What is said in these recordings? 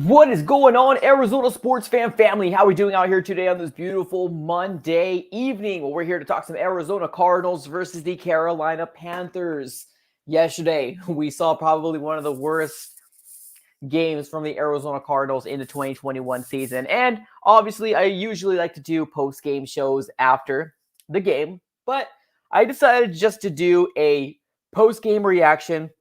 What is going on, Arizona sports fan family? How are we doing out here today on this beautiful Monday evening? Well, we're here to talk some Arizona Cardinals versus the Carolina Panthers. Yesterday, we saw probably one of the worst games from the Arizona Cardinals in the 2021 season. And obviously, I usually like to do post-game shows after the game, but I decided just to do a post-game reaction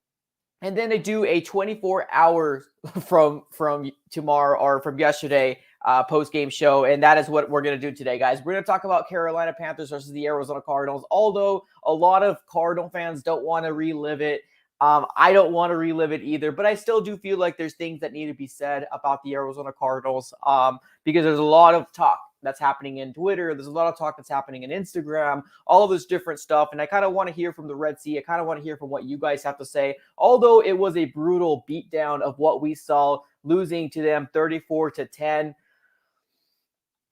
and then they do a 24 hours from tomorrow or from yesterday post-game show, and that is what we're going to do today, guys. We're going to talk about Carolina Panthers versus the Arizona Cardinals, although a lot of Cardinal fans don't want to relive it. I don't want to relive it either, but I still do feel like there's things that need to be said about the Arizona Cardinals because there's a lot of talk that's happening in Twitter. There's a lot of talk that's happening in Instagram, all of this different stuff. And I kind of want to hear from the Red Sea. I kind of want to hear from what you guys have to say. Although it was a brutal beatdown of what we saw, losing to them 34-10.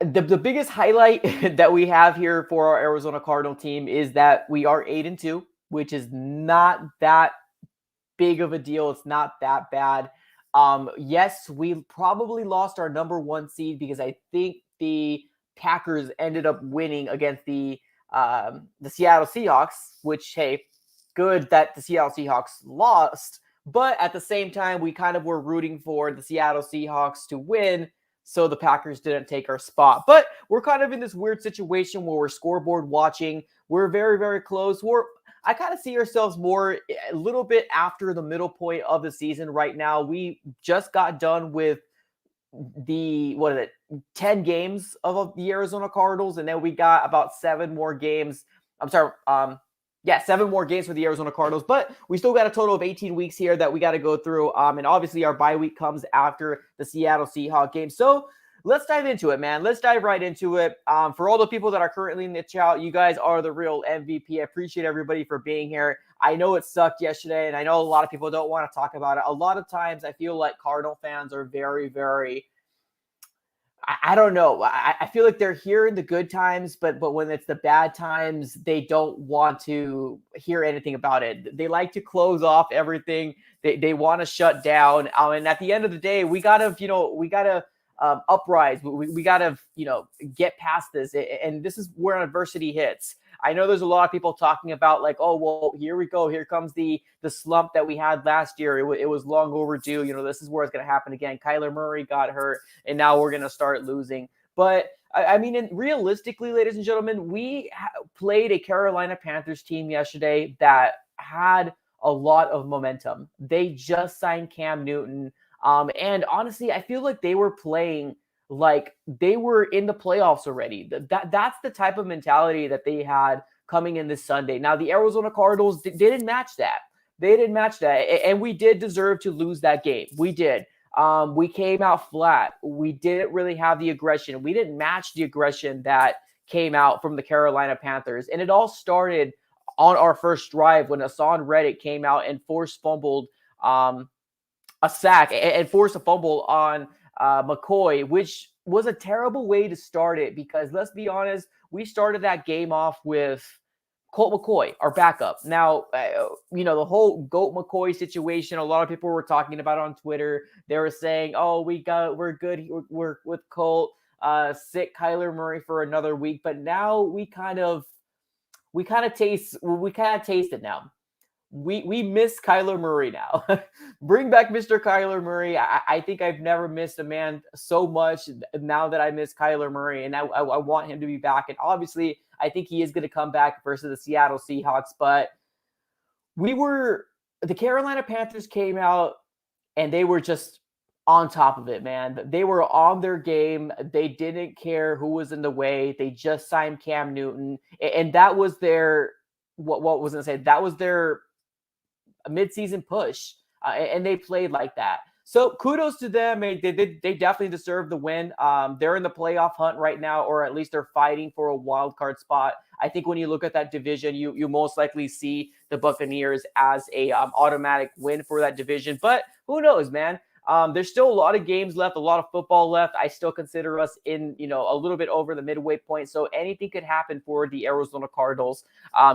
The biggest highlight that we have here for our Arizona Cardinal team is that we are 8-2, which is not that big of a deal. It's not that bad. Yes, we probably lost our number one seed because I think the Packers ended up winning against the Seattle Seahawks, which, hey, good that the Seattle Seahawks lost. But at the same time, we kind of were rooting for the Seattle Seahawks to win, so the Packers didn't take our spot. But we're kind of in this weird situation where we're scoreboard watching. We're very, very close. I kind of see ourselves more a little bit after the middle point of the season right now. We just got done with the 10 games of the Arizona Cardinals, and then we got about 7 more games. I'm sorry, 7 more games for the Arizona Cardinals, but we still got a total of 18 weeks here that we got to go through. And obviously our bye week comes after the Seattle Seahawks game. So let's dive into it, man. Let's dive right into it. For all the people that are currently in the chat, you guys are the real MVP. I appreciate everybody for being here. I know it sucked yesterday, and I know a lot of people don't want to talk about it. A lot of times I feel like Cardinal fans are very, very, I don't know. I feel like they're here in the good times, but when it's the bad times, they don't want to hear anything about it. They like to close off everything. They want to shut down. And at the end of the day, we gotta uprise. We gotta get past this. And this is where adversity hits. I know there's a lot of people talking about like, oh, well, here we go. Here comes the slump that we had last year. It was long overdue. This is where it's going to happen again. Kyler Murray got hurt, and now we're going to start losing. But, I mean, realistically, ladies and gentlemen, we played a Carolina Panthers team yesterday that had a lot of momentum. They just signed Cam Newton. And honestly, I feel like they were playing like they were in the playoffs already. That's the type of mentality that they had coming in this Sunday. Now, the Arizona Cardinals, they didn't match that. They didn't match that. And we did deserve to lose that game. We did. We came out flat. We didn't really have the aggression. We didn't match the aggression that came out from the Carolina Panthers. And it all started on our first drive when Hassan Reddick came out and forced fumbled a sack and forced a fumble on McCoy, which was a terrible way to start it because let's be honest, we started that game off with Colt McCoy, our backup. Now, the whole Colt McCoy situation, a lot of people were talking about on Twitter. They were saying, oh, we're good. We're with Colt, sit Kyler Murray for another week. But now we kind of taste it now. We miss Kyler Murray now. Bring back Mr. Kyler Murray. I think I've never missed a man so much now that I miss Kyler Murray, and I want him to be back. And obviously, I think he is going to come back versus the Seattle Seahawks. But the Carolina Panthers came out, and they were just on top of it, man. They were on their game. They didn't care who was in the way. They just signed Cam Newton, and that was their what was I say? That was their midseason push, and they played like that. So kudos to them. They definitely deserve the win. They're in the playoff hunt right now, or at least they're fighting for a wild card spot. I think when you look at that division, you most likely see the Buccaneers as a automatic win for that division. But who knows, man? There's still a lot of games left, a lot of football left. I still consider us in, a little bit over the midway point. So anything could happen for the Arizona Cardinals.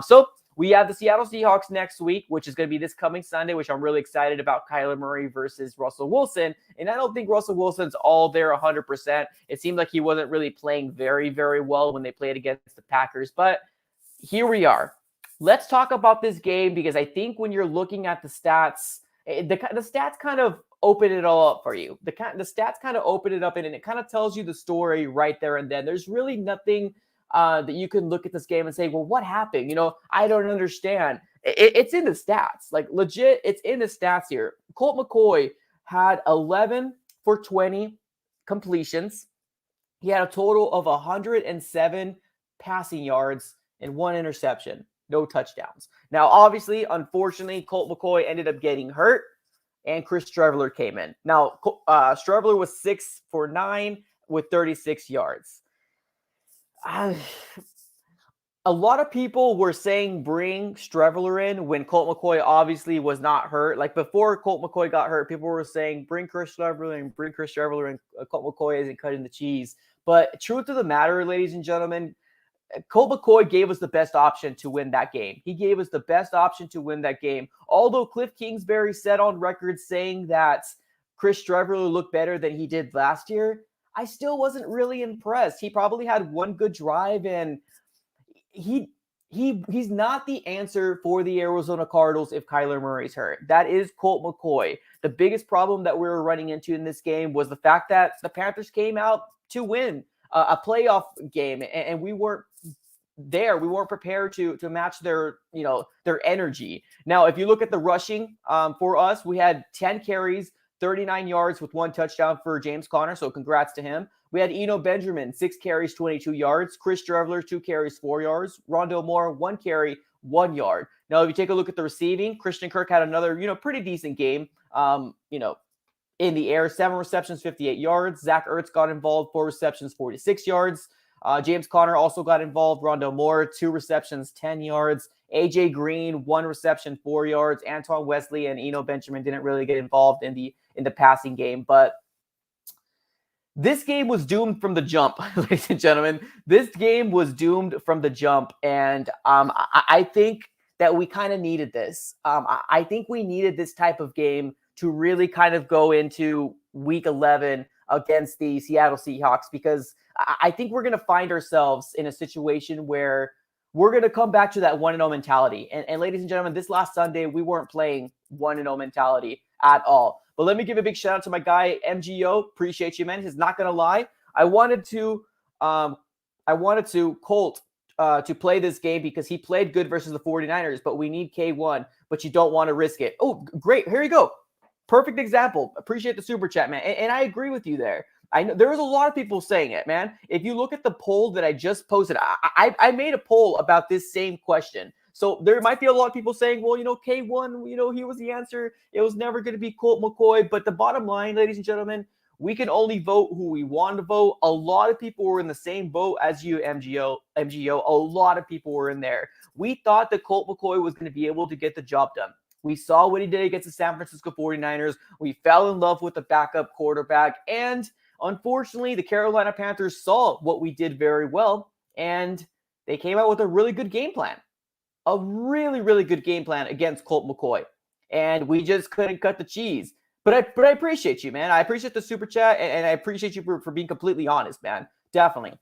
So We have the Seattle Seahawks next week, which is going to be this coming Sunday, which I'm really excited about. Kyler Murray versus Russell Wilson. And I don't think Russell Wilson's all there 100%. It seemed like he wasn't really playing very, very well when they played against the Packers. But here we are. Let's talk about this game, because I think when you're looking at the stats, the stats kind of open it all up for you. The stats kind of open it up, and it kind of tells you the story right there and then. There's really nothing that you can look at this game and say, well, what happened? You know, I don't understand. It's in the stats. Like, legit, it's in the stats here. Colt McCoy had 11 for 20 completions. He had a total of 107 passing yards and 1 interception. No touchdowns. Now, obviously, unfortunately, Colt McCoy ended up getting hurt, and Chris Streveler came in. Now, Streveler was 6 for 9 with 36 yards. A lot of people were saying bring Streveler in when Colt McCoy obviously was not hurt. Like, before Colt McCoy got hurt, people were saying bring Chris Streveler and Colt McCoy isn't cutting the cheese. But truth of the matter, ladies and gentlemen, Colt McCoy gave us the best option to win that game. He gave us the best option to win that game. Although Cliff Kingsbury said on record saying that Chris Streveler looked better than he did last year, I still wasn't really impressed. He probably had one good drive, and he's not the answer for the Arizona Cardinals if Kyler Murray's hurt. That is Colt McCoy. The biggest problem that we were running into in this game was the fact that the Panthers came out to win a playoff game, and we weren't there. We weren't prepared to match their energy. Now, if you look at the rushing for us, we had 10 carries, 39 yards with 1 touchdown for James Conner. So congrats to him. We had Eno Benjamin, 6 carries, 22 yards. Chris Streveler, 2 carries, 4 yards. Rondale Moore, 1 carry, 1 yard. Now, if you take a look at the receiving, Christian Kirk had another, pretty decent game. In the air, 7 receptions, 58 yards. Zach Ertz got involved, 4 receptions, 46 yards. James Conner also got involved. Rondale Moore, 2 receptions, 10 yards. AJ Green, 1 reception, 4 yards. Antoine Wesley and Eno Benjamin didn't really get involved in the passing game. But this game was doomed from the jump, ladies and gentlemen. This game was doomed from the jump. And I think that we kind of needed this. I think we needed this type of game to really kind of go into week 11 against the Seattle Seahawks, because I think we're going to find ourselves in a situation where we're going to come back to that 1-0 mentality. And ladies and gentlemen, this last Sunday, we weren't playing 1-0 mentality at all. But let me give a big shout out to my guy, MGO. Appreciate you, man. He's not going to lie. I wanted Colt to play this game because he played good versus the 49ers, but we need K1, but you don't want to risk it. Oh, great. Here you go. Perfect example. Appreciate the super chat, man. And I agree with you there. I know there was a lot of people saying it, man. If you look at the poll that I just posted, I made a poll about this same question. So there might be a lot of people saying, well, K1, he was the answer. It was never going to be Colt McCoy. But the bottom line, ladies and gentlemen, we can only vote who we want to vote. A lot of people were in the same boat as you, MGO. A lot of people were in there. We thought that Colt McCoy was going to be able to get the job done. We saw what he did against the San Francisco 49ers. We fell in love with the backup quarterback. And unfortunately, the Carolina Panthers saw what we did very well, and they came out with a really good game plan. A really, really good game plan against Colt McCoy. And we just couldn't cut the cheese. But I appreciate you, man. I appreciate the super chat, and I appreciate you for being completely honest, man. Definitely.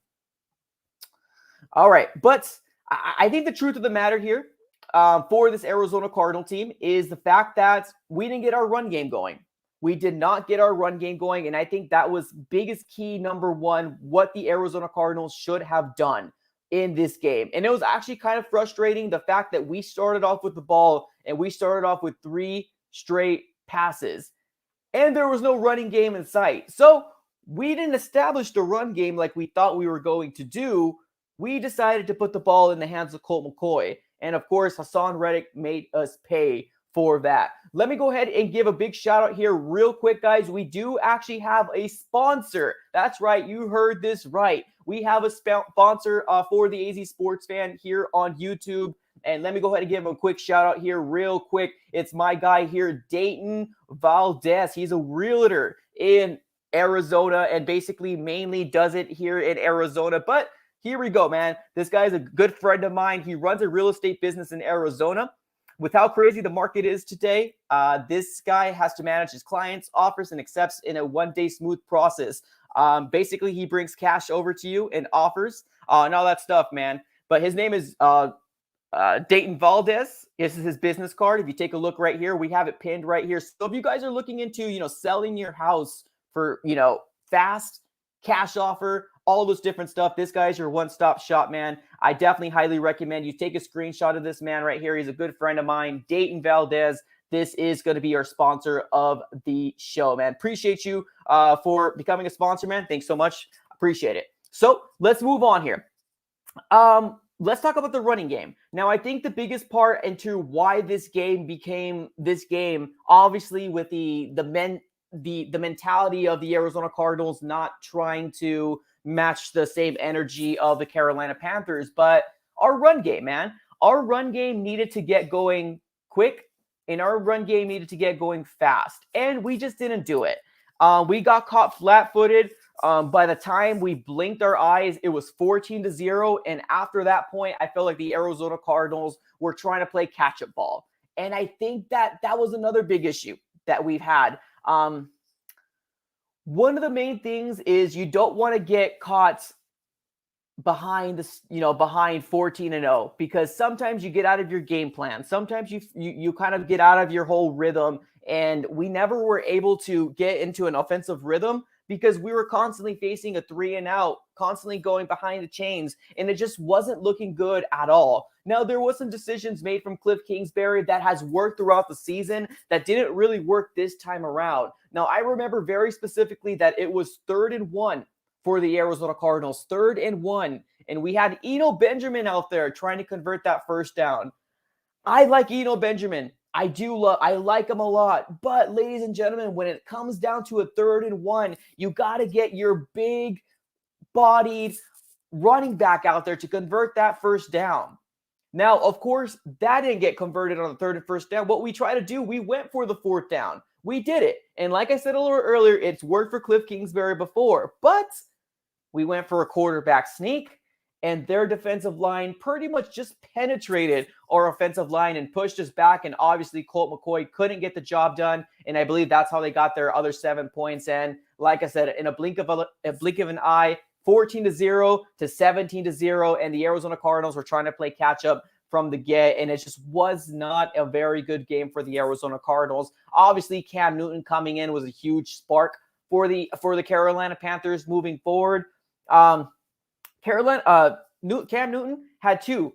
All right. But I think the truth of the matter here for this Arizona Cardinal team is the fact that we didn't get our run game going. We did not get our run game going, and I think that was biggest key, number one, what the Arizona Cardinals should have done in this game. And it was actually kind of frustrating, the fact that we started off with the ball, and we started off with 3 straight passes, and there was no running game in sight. So we didn't establish the run game like we thought we were going to do. We decided to put the ball in the hands of Colt McCoy. And of course, Hassan Reddick made us pay for that. Let me go ahead and give a big shout out here real quick, guys. We do actually have a sponsor. That's right. You heard this right. We have a sponsor for the AZ Sports Fan here on YouTube. And let me go ahead and give him a quick shout out here real quick. It's my guy here, Dayton Valdez. He's a realtor in Arizona and basically mainly does it here in Arizona. But here we go, man. This guy's a good friend of mine. He runs a real estate business in Arizona. With how crazy the market is today, this guy has to manage his clients, offers, and accepts in a one-day smooth process. Basically, he brings cash over to you and offers and all that stuff, man. But his name is Dayton Valdez. This is his business card. If you take a look right here, we have it pinned right here. So if you guys are looking into, selling your house for, fast cash offer, all those different stuff, this guy's your one-stop shop, man. I definitely highly recommend you take a screenshot of this man right here. He's a good friend of mine, Dayton Valdez. This is going to be our sponsor of the show, man. Appreciate you for becoming a sponsor, man. Thanks so much. Appreciate it. So let's move on here. Let's talk about the running game. Now, I think the biggest part into why this game became this game, obviously with the mentality of the Arizona Cardinals not trying to match the same energy of the Carolina Panthers, but our run game, man. Our run game needed to get going quick, and our run game needed to get going fast, and we just didn't do it. We got caught flat-footed. By the time we blinked our eyes, it was 14-0, and after that point, I felt like the Arizona Cardinals were trying to play catch-up ball, and I think that was another big issue that we've had. One of the main things is you don't want to get caught behind behind 14-0, because sometimes you get out of your game plan. Sometimes you kind of get out of your whole rhythm, and we never were able to get into an offensive rhythm because we were constantly facing a 3-and-out, constantly going behind the chains, and it just wasn't looking good at all. Now, there was some decisions made from Cliff Kingsbury that has worked throughout the season that didn't really work this time around. Now, I remember very specifically that it was 3rd-and-1 for the Arizona Cardinals, 3rd-and-1, and we had Eno Benjamin out there trying to convert that first down. I like Eno Benjamin. I like him a lot. But, ladies and gentlemen, when it comes down to a 3rd-and-1, you got to get your big-bodied running back out there to convert that first down. Now, of course, that didn't get converted on the 3rd and first down. What we try to do, we went for the 4th down. We did it. And like I said a little earlier, it's worked for Cliff Kingsbury before. But we went for a quarterback sneak, and their defensive line pretty much just penetrated our offensive line and pushed us back. And obviously, Colt McCoy couldn't get the job done. And I believe that's how they got their other 7 points. And like I said, in a blink of an eye, 14-0 to 17-0, and the Arizona Cardinals were trying to play catch up from the get, and it just was not a very good game for the Arizona Cardinals. Obviously, Cam Newton coming in was a huge spark for the Carolina Panthers moving forward. Cam Newton had two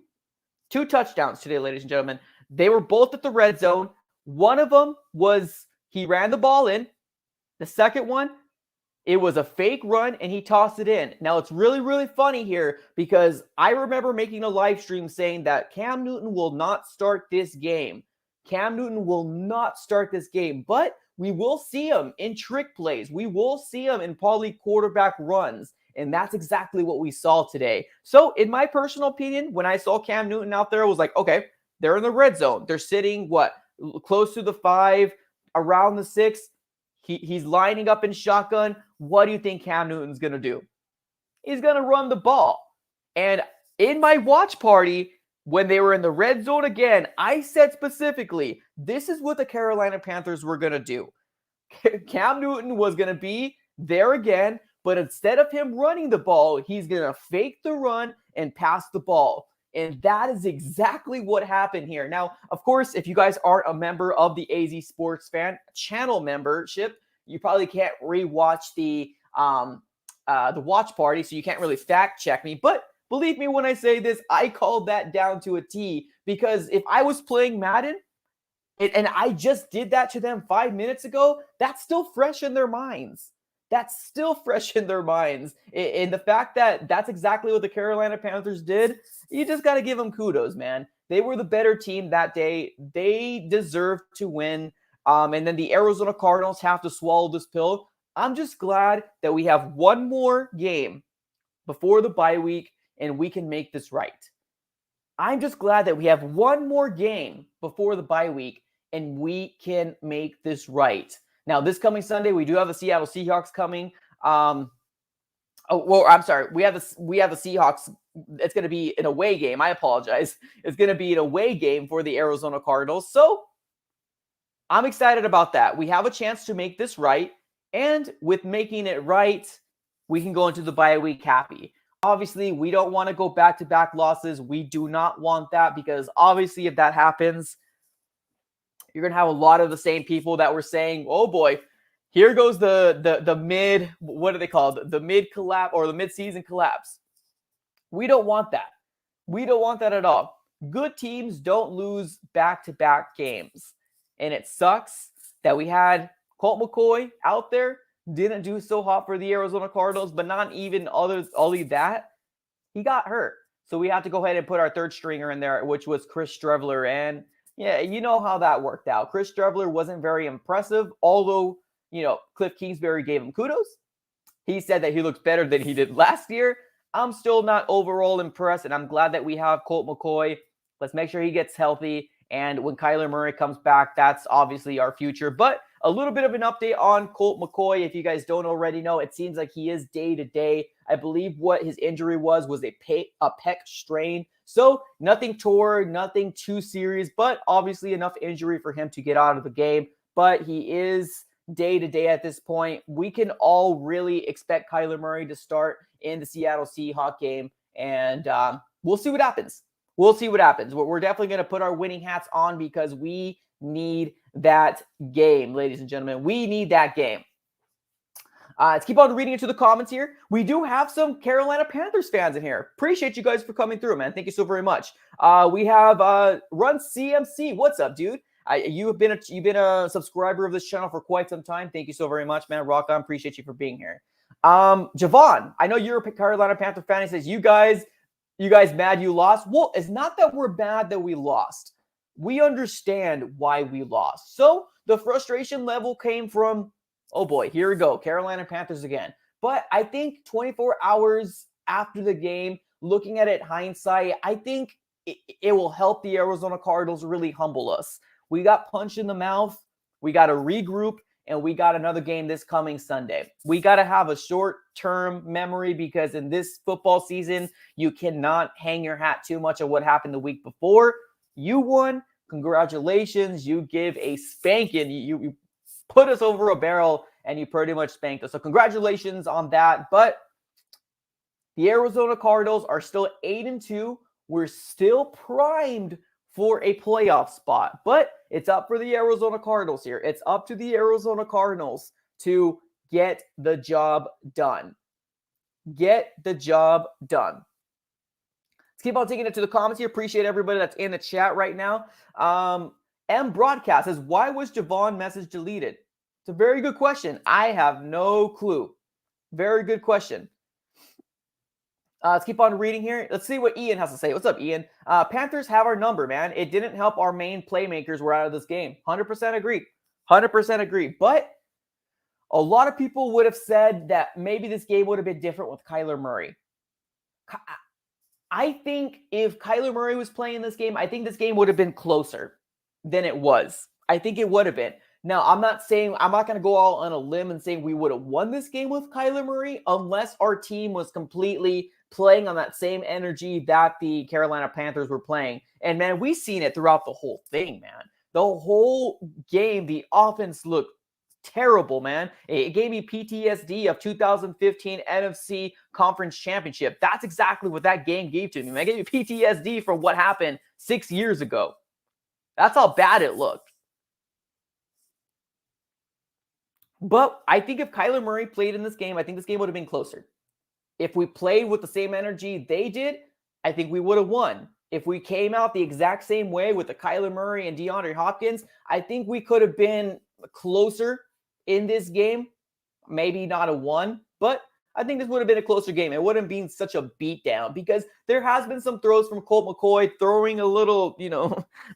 touchdowns today, ladies and gentlemen. They were both at the red zone. One of them was he ran the ball in. The second one, it was a fake run, and he tossed it in. Now, it's really, really funny here because I remember making a live stream saying that Cam Newton will not start this game. Cam Newton will not start this game, but we will see him in trick plays. We will see him in probably quarterback runs, and that's exactly what we saw today. So, in my personal opinion, when I saw Cam Newton out there, I was like, okay, they're in the red zone. They're sitting, close to the 5, around the 6. He's lining up in shotgun. What do you think Cam Newton's going to do? He's going to run the ball. And in my watch party, when they were in the red zone again, I said specifically, this is what the Carolina Panthers were going to do. Cam Newton was going to be there again, but instead of him running the ball, he's going to fake the run and pass the ball. And that is exactly what happened here. Now, of course, if you guys aren't a member of the AZ Sports Fan channel membership, you probably can't rewatch the watch party, so you can't really fact check me. But believe me when I say this, I called that down to a T, because if I was playing Madden and I just did that to them 5 minutes ago, that's still fresh in their minds. That's still fresh in their minds. And the fact that that's exactly what the Carolina Panthers did, you just got to give them kudos, man. They were the better team that day. They deserved to win. And then the Arizona Cardinals have to swallow this pill. I'm just glad that we have one more game before the bye week and we can make this right. I'm just glad that we have one more game before the bye week and we can make this right. Now, this coming Sunday, we do have the Seattle Seahawks coming. Oh, well, I'm sorry. We have the Seahawks. It's going to be an away game. I apologize. It's going to be an away game for the Arizona Cardinals. So I'm excited about that. We have a chance to make this right. And with making it right, we can go into the bye week happy. Obviously, we don't want to go back-to-back losses. We do not want that because obviously if that happens, you're going to have a lot of the same people that were saying, oh boy, here goes the mid, what do they call it? The mid collapse or the mid-season collapse. We don't want that. We don't want that at all. Good teams don't lose back-to-back games. And it sucks that we had Colt McCoy out there, didn't do so hot for the Arizona Cardinals, but not even only that, he got hurt. So we have to go ahead and put our third stringer in there, which was Chris Streveler. And yeah, you know how that worked out. Chris Streveler wasn't very impressive, although, Cliff Kingsbury gave him kudos. He said that he looks better than he did last year. I'm still not overall impressed, and I'm glad that we have Colt McCoy. Let's make sure he gets healthy. And when Kyler Murray comes back, that's obviously our future. But a little bit of an update on Colt McCoy. If you guys don't already know, it seems like he is day-to-day. I believe what his injury was a pec strain. So nothing tore, nothing too serious, but obviously enough injury for him to get out of the game. But he is day-to-day at this point. We can all really expect Kyler Murray to start in the Seattle Seahawks game, and we'll see what happens. We'll see what happens. We're definitely going to put our winning hats on because we need that game, ladies and gentlemen. We need that game. Let's keep on reading into the comments here. We do have some Carolina Panthers fans in here. Appreciate you guys for coming through, man. Thank you so very much. We have Run CMC. What's up, dude? You've been a subscriber of this channel for quite some time. Thank you so very much, man. Rock on. Appreciate you for being here. Javon, I know you're a Carolina Panther fan. He says, you guys mad you lost? Well, it's not that we're mad that we lost. We understand why we lost. So the frustration level came from, oh boy, here we go, Carolina Panthers again. But I think 24 hours after the game, looking at it hindsight, I think it will help the Arizona Cardinals really humble us. We got punched in the mouth. We got to regroup. And we got another game this coming Sunday. We got to have a short-term memory because in this football season, you cannot hang your hat too much on what happened the week before. You won. Congratulations. You give a spanking. You put us over a barrel, and you pretty much spanked us. So congratulations on that. But the Arizona Cardinals are still 8-2. We're still primed for a playoff spot. But it's up for the Arizona Cardinals here. It's up to the Arizona Cardinals to get the job done. Get the job done. Let's keep on taking it to the comments here. Appreciate everybody that's in the chat right now. M Broadcast says, why was Javon message deleted? It's a very good question. I have no clue. Very good question. Let's keep on reading here. Let's see what Ian has to say. What's up, Ian? Panthers have our number, man. It didn't help our main playmakers were out of this game. 100% agree. 100% agree. But a lot of people would have said that maybe this game would have been different with Kyler Murray. I think if Kyler Murray was playing this game, I think this game would have been closer than it was. I think it would have been. Now, I'm not going to go all on a limb and saying we would have won this game with Kyler Murray unless our team was completely playing on that same energy that the Carolina Panthers were playing. And, man, we've seen it throughout the whole thing, man. The whole game, the offense looked terrible, man. It gave me PTSD of 2015 NFC Conference Championship. That's exactly what that game gave to me, man. It gave me PTSD from what happened 6 years ago. That's how bad it looked. But I think if Kyler Murray played in this game, I think this game would have been closer. If we played with the same energy they did, I think we would have won. If we came out the exact same way with the Kyler Murray and DeAndre Hopkins, I think we could have been closer in this game. Maybe not a 1, but I think this would have been a closer game. It wouldn't have been such a beatdown because there has been some throws from Colt McCoy throwing a little,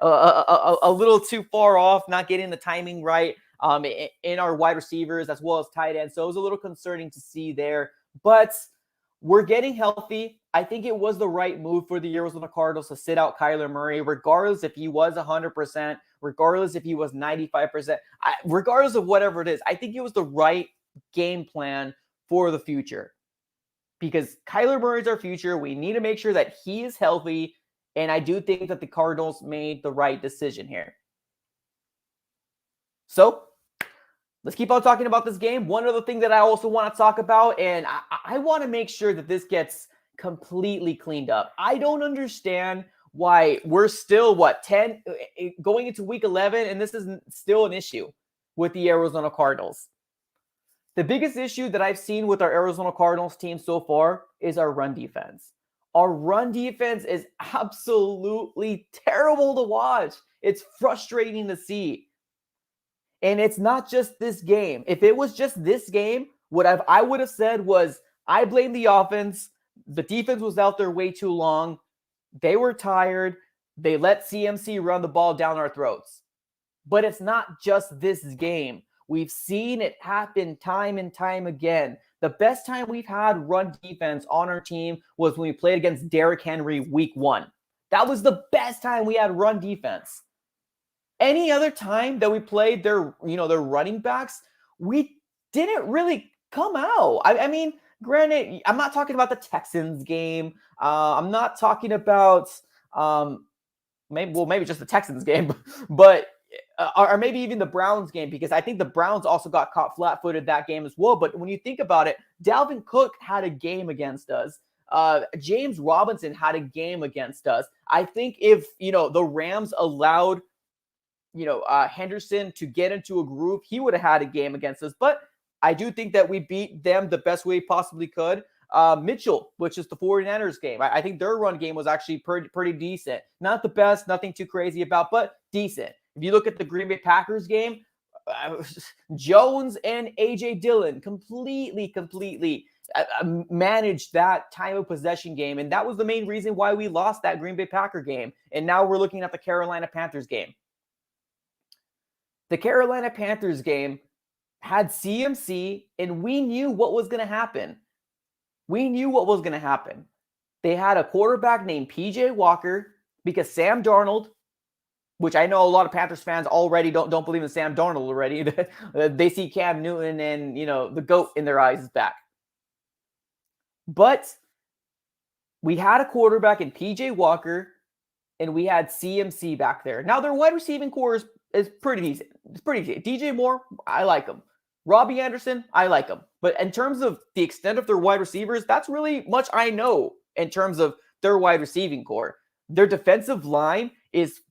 a little too far off, not getting the timing right in our wide receivers as well as tight ends. So it was a little concerning to see there. But we're getting healthy. I think it was the right move for the Arizona Cardinals to sit out Kyler Murray, regardless if he was 100%, regardless if he was 95%, regardless of whatever it is. I think it was the right game plan for the future. because Kyler Murray is our future. We need to make sure that he is healthy. And I do think that the Cardinals made the right decision here. So let's keep on talking about this game. One other thing that I also want to talk about, and I want to make sure that this gets completely cleaned up. I don't understand why we're still, 10 going into week 11, and this is still an issue with the Arizona Cardinals. The biggest issue that I've seen with our Arizona Cardinals team so far is our run defense. Our run defense is absolutely terrible to watch. It's frustrating to see. And it's not just this game. If it was just this game, what I would have said was, I blame the offense. The defense was out there way too long. They were tired. They let CMC run the ball down our throats. But it's not just this game. We've seen it happen time and time again. The best time we've had run defense on our team was when we played against Derrick Henry week 1. That was the best time we had run defense. Any other time that we played their running backs, we didn't really come out. I mean, granted, I'm not talking about the Texans game. I'm not talking about maybe just the Texans game, but or maybe even the Browns game, because I think the Browns also got caught flat-footed that game as well. But when you think about it, Dalvin Cook had a game against us. James Robinson had a game against us. I think if the Rams allowed Henderson to get into a groove, he would have had a game against us. But I do think that we beat them the best way we possibly could. Mitchell, which is the 49ers game, I think their run game was actually pretty decent. Not the best, nothing too crazy about, but decent. If you look at the Green Bay Packers game, Jones and A.J. Dillon completely managed that time of possession game. And that was the main reason why we lost that Green Bay Packer game. And now we're looking at the Carolina Panthers game. The Carolina Panthers game had CMC, and we knew what was going to happen. They had a quarterback named P.J. Walker, because Sam Darnold, which I know a lot of Panthers fans already don't believe in Sam Darnold already. They see Cam Newton and, the GOAT in their eyes is back. But we had a quarterback in P.J. Walker, and we had CMC back there. Now, their wide receiving core is pretty decent. It's pretty decent. DJ Moore, I like him. Robbie Anderson, I like him. But in terms of the extent of their wide receivers, that's really much I know in terms of their wide receiving core. Their defensive line is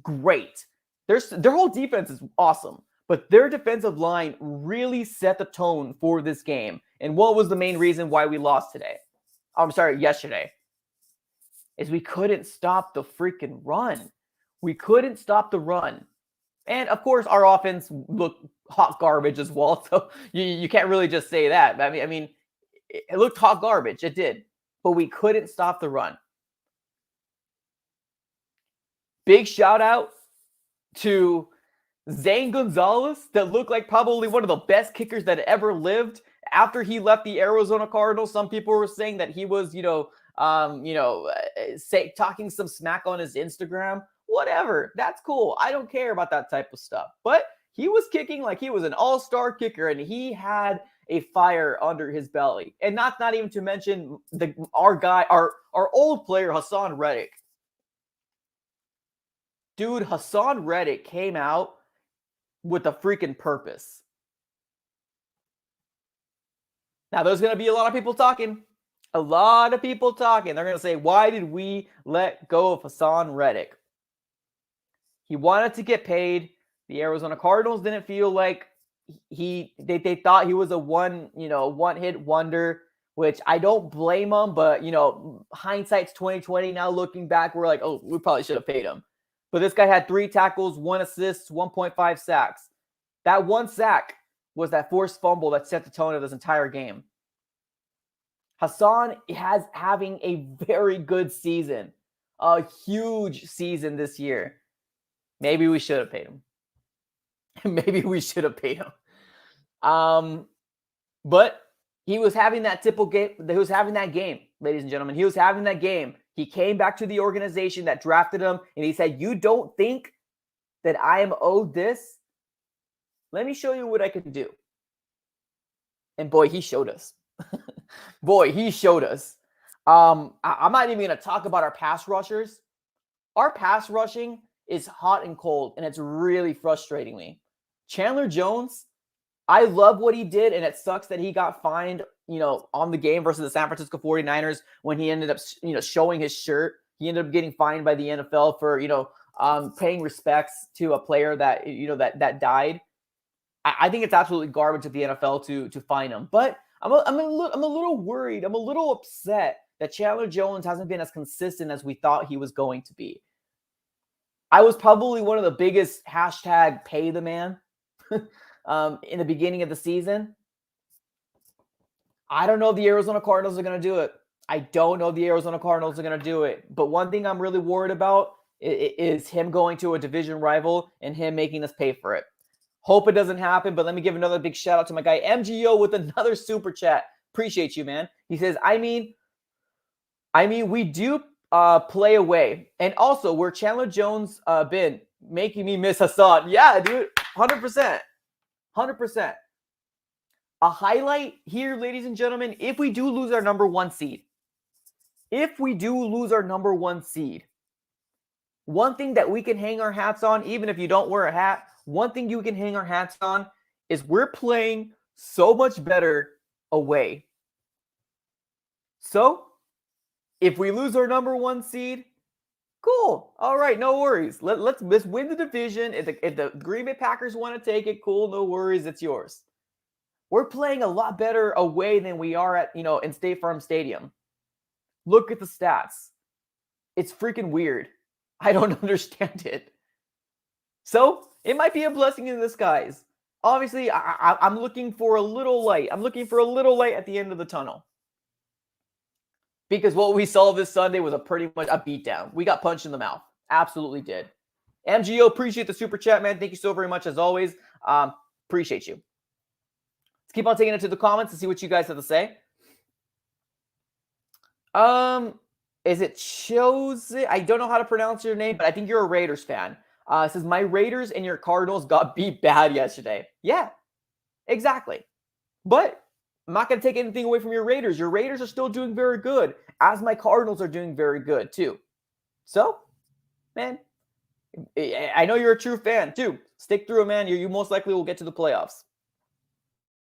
great. Their whole defense is awesome. But their defensive line really set the tone for this game. And what was the main reason why we lost yesterday? Is we couldn't stop the freaking run. We couldn't stop the run. And, of course, our offense looked hot garbage as well. So you can't really just say that. I mean, it looked hot garbage. It did. But we couldn't stop the run. Big shout out to Zane Gonzalez, that looked like probably one of the best kickers that ever lived. After he left the Arizona Cardinals, some people were saying that he was, talking some smack on his Instagram. Whatever. That's cool. I don't care about that type of stuff. But he was kicking like he was an all-star kicker, and he had a fire under his belly. And not even to mention our old player, Hassan Reddick. Dude, Hassan Reddick came out with a freaking purpose. Now, there's going to be a lot of people talking. They're going to say, why did we let go of Hassan Reddick? He wanted to get paid. The Arizona Cardinals didn't feel like they thought he was a one-hit wonder, which I don't blame them. But, hindsight's 2020. Now looking back, we're like, oh, we probably should have paid him. But this guy had 3 tackles, 1 assist, 1.5 sacks. That 1 sack was that forced fumble that set the tone of this entire game. Hassan having a very good season, a huge season this year. Maybe we should have paid him. But he was having that typical game. He was having that game, ladies and gentlemen. He was having that game. He came back to the organization that drafted him, and he said, "You don't think that I am owed this? Let me show you what I can do." And boy, he showed us. Boy, he showed us. I'm not even going to talk about our pass rushers. Our pass rushing is hot and cold, and it's really frustrating me. Chandler Jones, I love what he did, and it sucks that he got fined, on the game versus the San Francisco 49ers when he ended up, showing his shirt. He ended up getting fined by the NFL for, paying respects to a player that, that died. I think it's absolutely garbage of the NFL to fine him. But I'm a little worried. I'm a little upset that Chandler Jones hasn't been as consistent as we thought he was going to be. I was probably one of the biggest hashtag pay the man in the beginning of the season. I don't know if the Arizona Cardinals are going to do it. I don't know if the Arizona Cardinals are going to do it. But one thing I'm really worried about is him going to a division rival and him making us pay for it. Hope it doesn't happen, but let me give another big shout out to my guy MGO with another super chat. Appreciate you, man. He says, I mean, we do play away. And also, where Chandler Jones been making me miss Hassan. Yeah, dude, 100%. 100%. A highlight here, ladies and gentlemen, if we do lose our number one seed, one thing that we can hang our hats on, even if you don't wear a hat, one thing you can hang our hats on is we're playing so much better away. So, if we lose our number one seed, cool. All right, no worries. Let's win the division. If the Green Bay Packers want to take it, cool, no worries, it's yours. We're playing a lot better away than we are at, in State Farm Stadium. Look at the stats. It's freaking weird. I don't understand it. So, it might be a blessing in disguise. Obviously, I'm looking for a little light. I'm looking for a little light at the end of the tunnel. Because what we saw this Sunday was pretty much a beatdown. We got punched in the mouth. Absolutely did. MGO, appreciate the super chat, man. Thank you so very much as always. Appreciate you. Let's keep on taking it to the comments and see what you guys have to say. Is it Chose? I don't know how to pronounce your name, but I think you're a Raiders fan. It says, my Raiders and your Cardinals got beat bad yesterday. Yeah, exactly. But I'm not going to take anything away from your Raiders. Your Raiders are still doing very good, as my Cardinals are doing very good too. So, man, I know you're a true fan too. Stick through it, man. You most likely will get to the playoffs.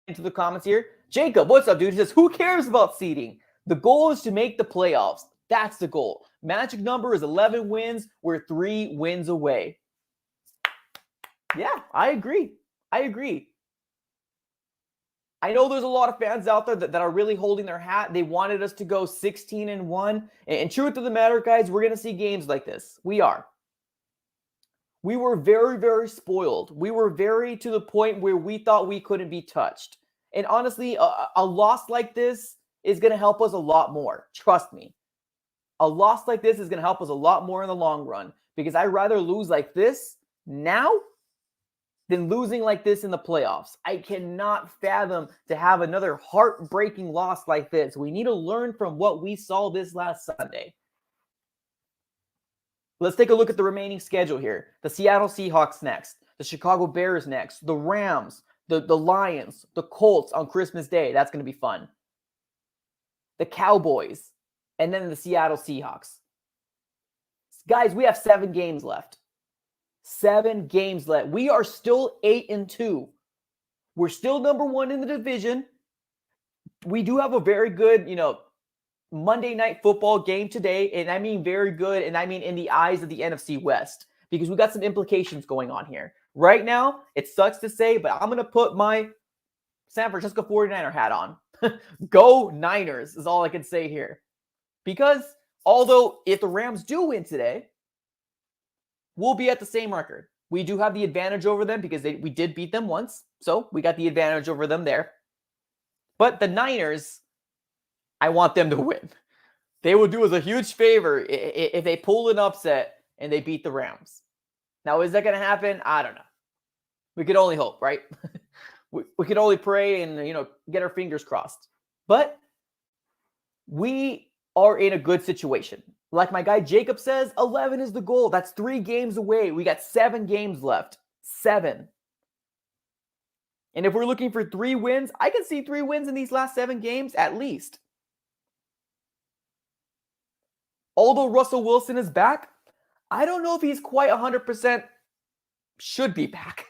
Into the comments here. Jacob, what's up, dude? He says, who cares about seeding? The goal is to make the playoffs. That's the goal. Magic number is 11 wins. We're 3 wins away. Yeah, I agree. I know there's a lot of fans out there that are really holding their hat. They wanted us to go 16-1. And truth of the matter, guys, we're going to see games like this. We are. We were very, very spoiled. We were very to the point where we thought we couldn't be touched. And honestly, a loss like this is going to help us a lot more. Trust me. A loss like this is going to help us a lot more in the long run. Because I'd rather lose like this now than losing like this in the playoffs. I cannot fathom to have another heartbreaking loss like this. We need to learn from what we saw this last Sunday. Let's take a look at the remaining schedule here. The Seattle Seahawks next. The Chicago Bears next. The Rams. The Lions. The Colts on Christmas Day. That's going to be fun. The Cowboys. And then the Seattle Seahawks. Guys, we have 7 games left. 7 games left. We are still 8-2. We're still number 1 in the division. We do have a very good, Monday Night Football game today. And I mean very good. And I mean in the eyes of the NFC West. Because we got some implications going on here. Right now, it sucks to say, but I'm going to put my San Francisco 49er hat on. Go Niners is all I can say here. Because although if the Rams do win today, we'll be at the same record. We do have the advantage over them because we did beat them once. So we got the advantage over them there. But the Niners, I want them to win. They will do us a huge favor if they pull an upset and they beat the Rams. Now, is that going to happen? I don't know. We could only hope, right? we could only pray and, get our fingers crossed. But we are in a good situation. Like my guy Jacob says, 11 is the goal. That's 3 games away. We got 7 games left. 7. And if we're looking for 3 wins, I can see 3 wins in these last 7 games at least. Although Russell Wilson is back, I don't know if he's quite 100% should be back.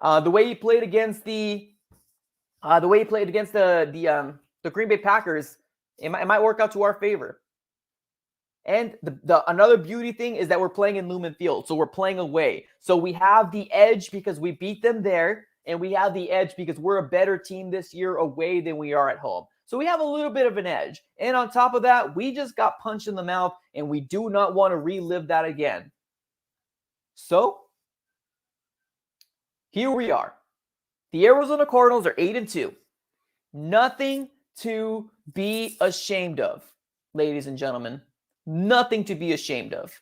The way he played against the Green Bay Packers, it might work out to our favor. And the another beauty thing is that we're playing in Lumen Field, so we're playing away. So we have the edge because we beat them there, and we have the edge because we're a better team this year away than we are at home. So we have a little bit of an edge. And on top of that, we just got punched in the mouth, and we do not want to relive that again. So here we are. The Arizona Cardinals are 8-2. Nothing to be ashamed of, ladies and gentlemen. Nothing to be ashamed of.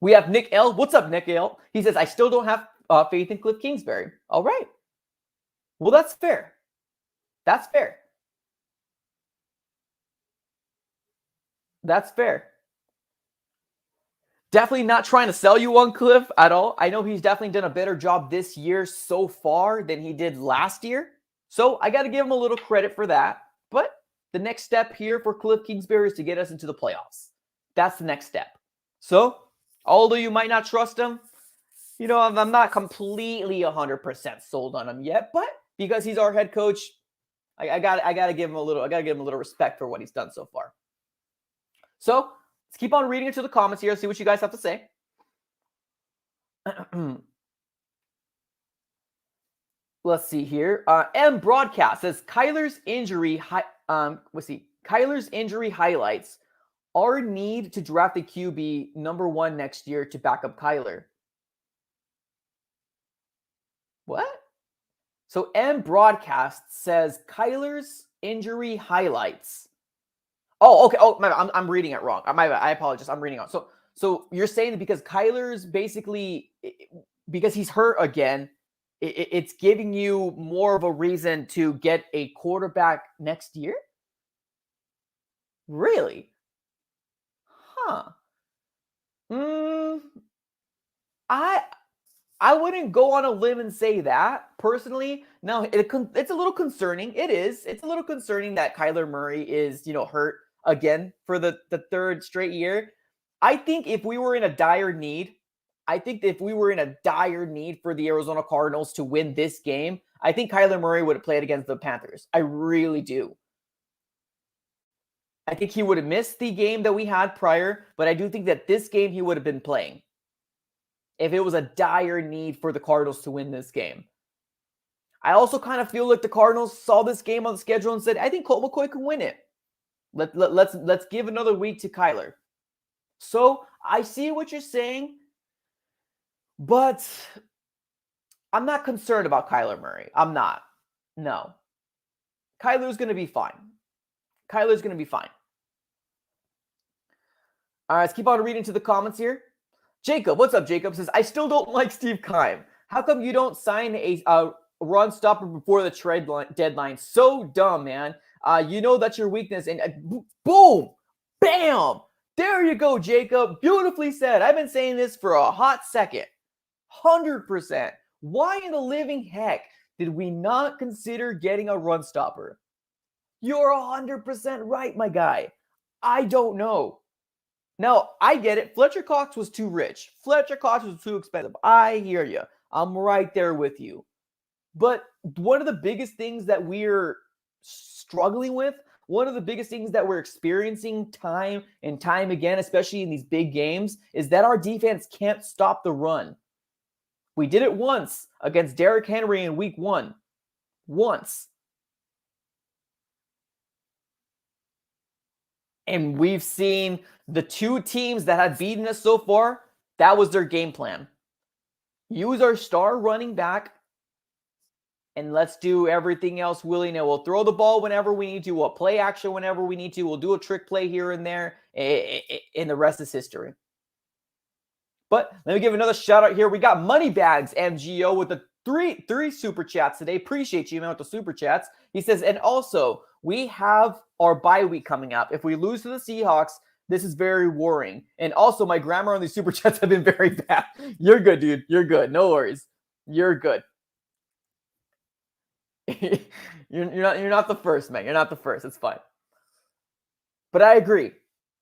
We have Nick L. What's up, Nick L? He says, I still don't have faith in Cliff Kingsbury. All right. Well, that's fair. That's fair. That's fair. Definitely not trying to sell you on Cliff at all. I know he's definitely done a better job this year so far than he did last year. So I got to give him a little credit for that. But the next step here for Cliff Kingsbury is to get us into the playoffs. That's the next step. So, although you might not trust him, you know, I'm not completely 100% sold on him yet. But because he's our head coach, I got to give him a little respect for what he's done so far. So let's keep on reading into the comments here. See what you guys have to say. Let's see here. M Broadcast says Kyler's injury. Kyler's injury highlights our need to draft a QB number 1 next year to back up Kyler. What? So M Broadcast says Kyler's injury highlights. Oh, okay. Oh, I'm reading it wrong. I apologize. I'm reading it. So you're saying that because Kyler's basically because he's hurt again, it's giving you more of a reason to get a quarterback next year? Really? Huh. I wouldn't go on a limb and say that personally. No, it's a little concerning. It is. It's a little concerning that Kyler Murray is, hurt again for the 3rd straight year. I think if we were in a dire need, for the Arizona Cardinals to win this game, I think Kyler Murray would have played against the Panthers. I really do. I think he would have missed the game that we had prior, but I do think that this game he would have been playing if it was a dire need for the Cardinals to win this game. I also kind of feel like the Cardinals saw this game on the schedule and said, I think Colt McCoy can win it. Let's give another week to Kyler. So I see what you're saying, but I'm not concerned about Kyler Murray. I'm not. No. Kyler's going to be fine. Kyler's going to be fine. All right, let's keep on reading to the comments here. Jacob, what's up, Jacob? Says, I still don't like Steve Keim. How come you don't sign a run stopper before the trade deadline? So dumb, man. You know that's your weakness. And boom, bam. There you go, Jacob. Beautifully said. I've been saying this for a hot second. 100%. Why in the living heck did we not consider getting a run stopper? You're 100% right, my guy. I don't know. Now, I get it. Fletcher Cox was too rich. Fletcher Cox was too expensive. I hear you. I'm right there with you. But one of the biggest things that we're struggling with, one of the biggest things that we're experiencing time and time again, especially in these big games, is that our defense can't stop the run. We did it once against Derrick Henry in week 1. Once. And we've seen the 2 teams that have beaten us so far, that was their game plan. Use our star running back, and let's do everything else willy-nilly. We'll throw the ball whenever we need to. We'll play action whenever we need to. We'll do a trick play here and there, and the rest is history. But let me give another shout out here. We got Moneybags MGO with the three super chats today. Appreciate you, man, with the super chats. He says, and also, we have our bye week coming up. If we lose to the Seahawks, this is very worrying. And also, my grammar on these super chats have been very bad. You're good, dude. You're good. No worries. You're good. You're not the first, man. You're not the first. It's fine. But I agree.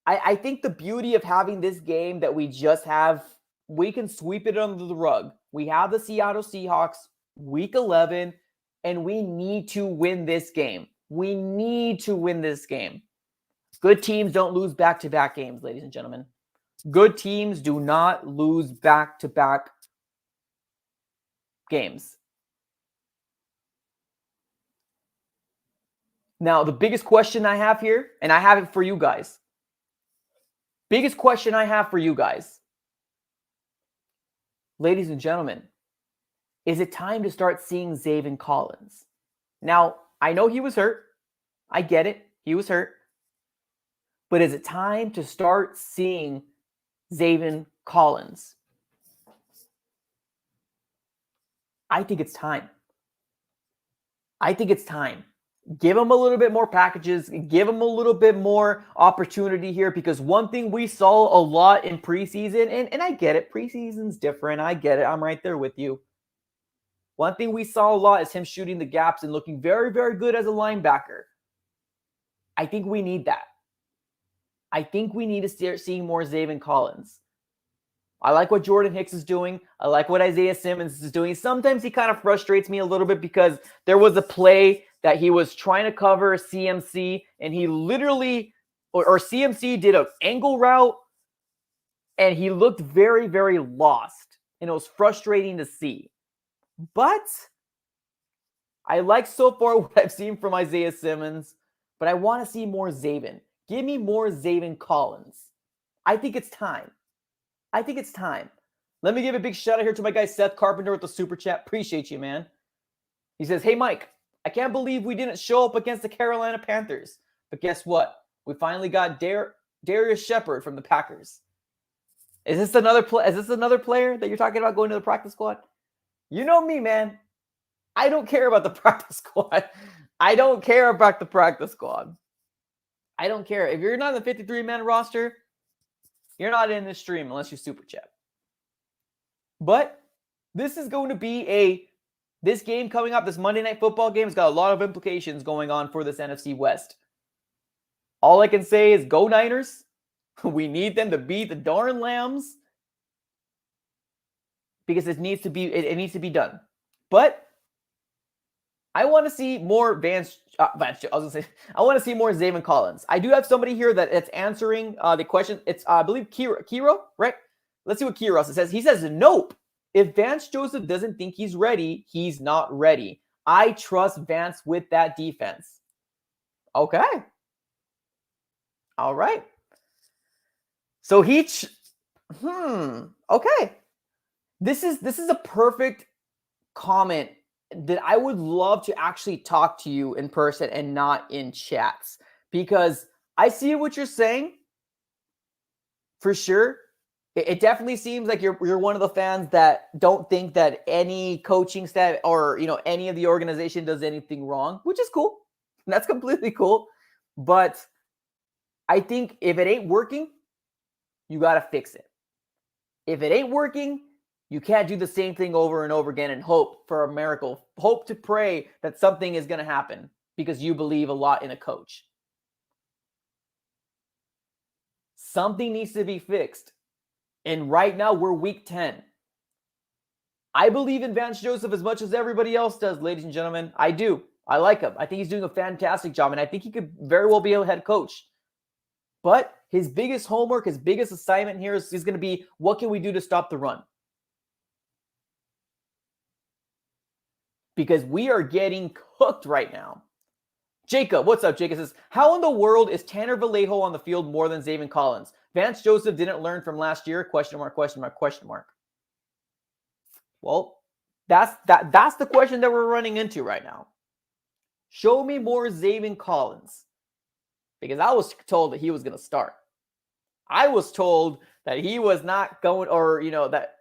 I think the beauty of having this game that we just have, we can sweep it under the rug. We have the Seattle Seahawks week 11, and we need to win this game. We need to win this game. Good teams don't lose back-to-back games, ladies and gentlemen. Good teams do not lose back-to-back games. Now, the biggest question I have here, and I have it for you guys. Biggest question I have for you guys. Ladies and gentlemen, is it time to start seeing Zaven Collins? Now, I know he was hurt. I get it. He was hurt. But is it time to start seeing Zaven Collins? I think it's time. I think it's time. Give him a little bit more packages. Give him a little bit more opportunity here, because one thing we saw a lot in preseason, and I get it, preseason's different. I get it. I'm right there with you. One thing we saw a lot is him shooting the gaps and looking very, very good as a linebacker. I think we need that. I think we need to start seeing more Zaven Collins. I like what Jordan Hicks is doing. I like what Isaiah Simmons is doing. Sometimes he kind of frustrates me a little bit, because there was a play that he was trying to cover CMC, and he literally, or CMC did an angle route, and he looked very, very lost, and it was frustrating to see. But I like so far what I've seen from Isaiah Simmons, but I want to see more Zaven. Give me more Zaven Collins. I think it's time. I think it's time. Let me give a big shout out here to my guy Seth Carpenter with the super chat. Appreciate you, man. He says, "Hey, Mike, I can't believe we didn't show up against the Carolina Panthers. But guess what? We finally got Darius Shepard from the Packers." Is this another player that you're talking about going to the practice squad? You know me, man. I don't care about the practice squad. I don't care about the practice squad. I don't care. If you're not in the 53-man roster, you're not in this stream unless you super chat. But this is going to be this game coming up, this Monday Night Football game, has got a lot of implications going on for this NFC West. All I can say is go Niners. We need them to beat the darn Lambs, because it needs to be done. But I want to see more I want to see more Zaven Collins. I do have somebody here that's answering the question. It's I believe Kiro, right? Let's see what Kiro says. He says, "Nope. If Vance Joseph doesn't think he's ready, he's not ready. I trust Vance with that defense." Okay. All right. So okay. This is a perfect comment that I would love to actually talk to you in person and not in chats, because I see what you're saying for sure. It definitely seems like you're one of the fans that don't think that any coaching staff or any of the organization does anything wrong, which is cool. That's completely cool. But I think if it ain't working, you got to fix it. If it ain't working, you can't do the same thing over and over again and hope for a miracle. Hope to pray that something is going to happen because you believe a lot in a coach. Something needs to be fixed. And right now, we're week 10. I believe in Vance Joseph as much as everybody else does, ladies and gentlemen. I do. I like him. I think he's doing a fantastic job, and I think he could very well be a head coach. But his biggest homework, his biggest assignment here is going to be, what can we do to stop the run? Because we are getting cooked right now. Jacob, what's up? Jacob says, how in the world is Tanner Vallejo on the field more than Zaven Collins? Vance Joseph didn't learn from last year? Question mark, question mark, question mark. Well, that's the question that we're running into right now. Show me more Zaven Collins. Because I was told that he was going to start. I was told that he was not going, or, that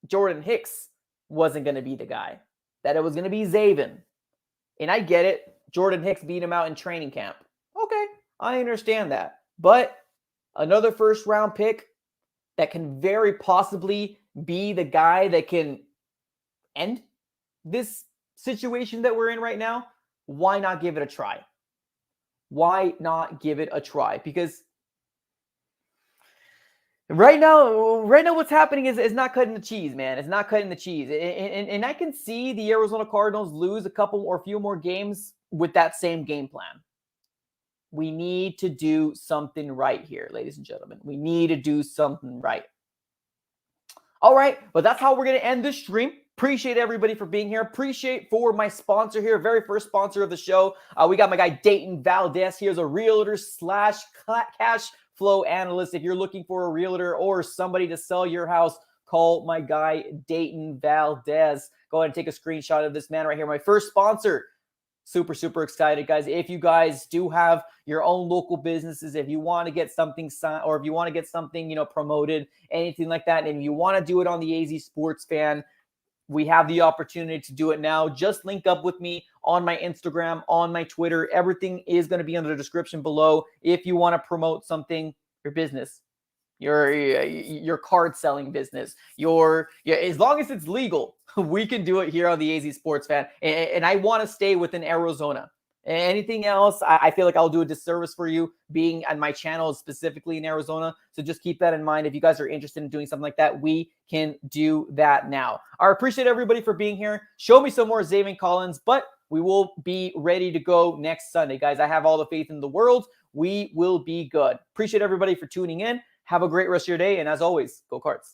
Jordan Hicks wasn't going to be the guy. That it was going to be Zaven. And I get it. Jordan Hicks beat him out in training camp. Okay, I understand that. But another first-round pick that can very possibly be the guy that can end this situation that we're in right now, why not give it a try? Why not give it a try? Because right now what's happening is not cutting the cheese, man. It's not cutting the cheese. And I can see the Arizona Cardinals lose a couple or a few more games with that same game plan. We need to do something right here, ladies and gentlemen. We need to do something right. All right, but that's how we're going to end this stream. Appreciate everybody for being here. Appreciate for my sponsor here, very first sponsor of the show. We got my guy Dayton Valdez. He is a realtor slash cash flow analyst. If you're looking for a realtor or somebody to sell your house, call my guy Dayton Valdez. Go ahead and take a screenshot of this man right here. My first sponsor. Super, super excited, guys. If you guys do have your own local businesses, if you want to get something signed or if you want to get something, promoted, anything like that, and you want to do it on the AZ Sports Fan, we have the opportunity to do it now. Just link up with me on my Instagram, on my Twitter. Everything is going to be under the description below. If you want to promote something, your business, your card selling business, as long as it's legal, we can do it here on the AZ Sports Fan. And I want to stay within Arizona. Anything else, I feel like I'll do a disservice for you being on my channel specifically in Arizona. So just keep that in mind. If you guys are interested in doing something like that, we can do that now. I appreciate everybody for being here. Show me some more Zaven Collins, but we will be ready to go next Sunday, guys. I have all the faith in the world. We will be good. Appreciate everybody for tuning in. Have a great rest of your day. And as always, go Cards.